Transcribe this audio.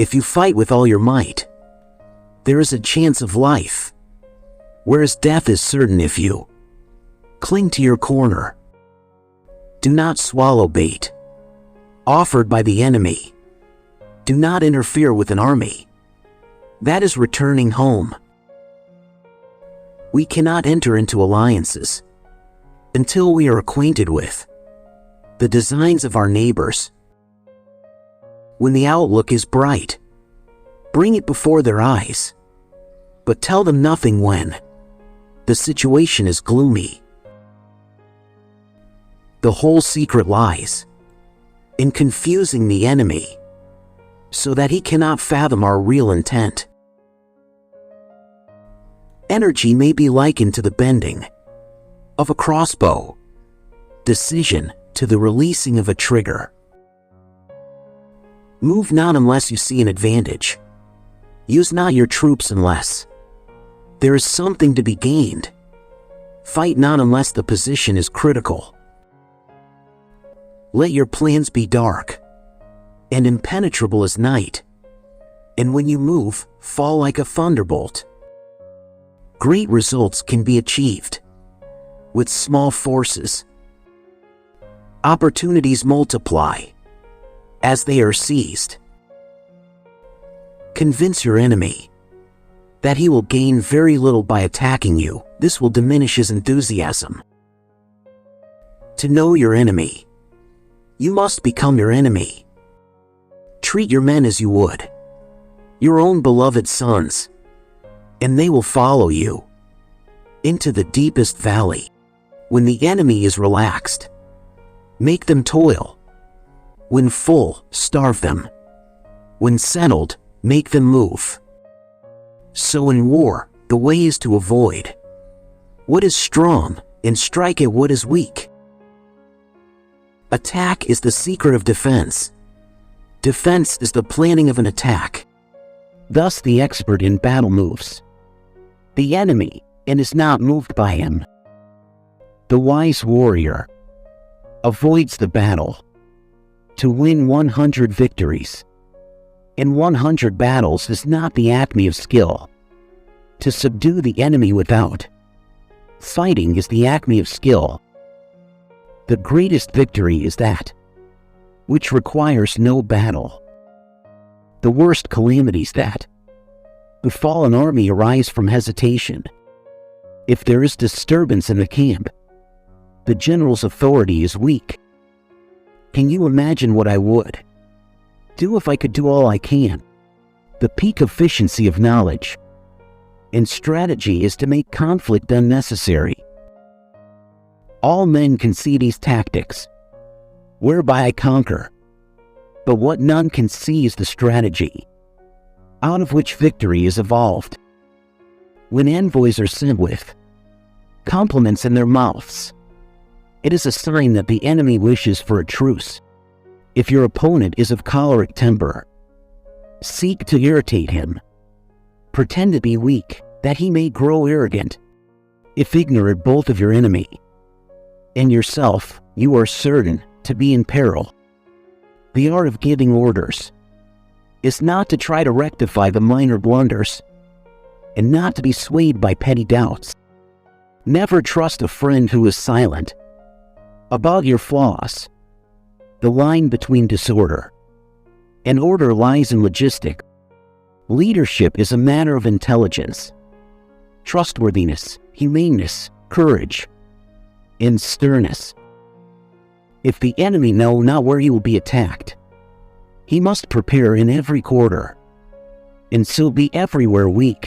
If you fight with all your might, there is a chance of life, whereas death is certain if you cling to your corner. Do not swallow bait offered by the enemy. Do not interfere with an army that is returning home. We cannot enter into alliances until we are acquainted with the designs of our neighbors. When the outlook is bright, bring it before their eyes, but tell them nothing when the situation is gloomy. The whole secret lies in confusing the enemy so that he cannot fathom our real intent. Energy may be likened to the bending of a crossbow, decision to the releasing of a trigger. Move not unless you see an advantage. Use not your troops unless there is something to be gained. Fight not unless the position is critical. Let your plans be dark and impenetrable as night, and when you move, fall like a thunderbolt. Great results can be achieved with small forces. Opportunities multiply as they are seized. Convince your enemy that he will gain very little by attacking you. This will diminish his enthusiasm. To know your enemy, you must become your enemy. Treat your men as you would your own beloved sons, and they will follow you into the deepest valley. When the enemy is relaxed, make them toil. When full, starve them. When settled, make them move. So in war, the way is to avoid what is strong and strike at what is weak. Attack is the secret of defense. Defense is the planning of an attack. Thus the expert in battle moves the enemy and is not moved by him. The wise warrior avoids the battle to win 100 victories. In 100 battles is not the acme of skill. To subdue the enemy without fighting is the acme of skill. The greatest victory is that which requires no battle. The worst calamities that befall an army arise from hesitation. If there is disturbance in the camp, the general's authority is weak. Can you imagine what I would do if I could do all I can? The peak efficiency of knowledge and strategy is to make conflict unnecessary. All men can see these tactics, whereby I conquer, but what none can see is the strategy, out of which victory is evolved. When envoys are sent with compliments in their mouths, it is a sign that the enemy wishes for a truce. If your opponent is of choleric temper, seek to irritate him. Pretend to be weak, that he may grow arrogant. If ignorant both of your enemy and yourself, you are certain to be in peril. The art of giving orders is not to try to rectify the minor blunders, and not to be swayed by petty doubts. Never trust a friend who is silent about your flaws. The line between disorder and order lies in logistic. Leadership is a matter of intelligence, trustworthiness, humaneness, courage, and sternness. If the enemy know not where he will be attacked, he must prepare in every quarter, and so be everywhere weak.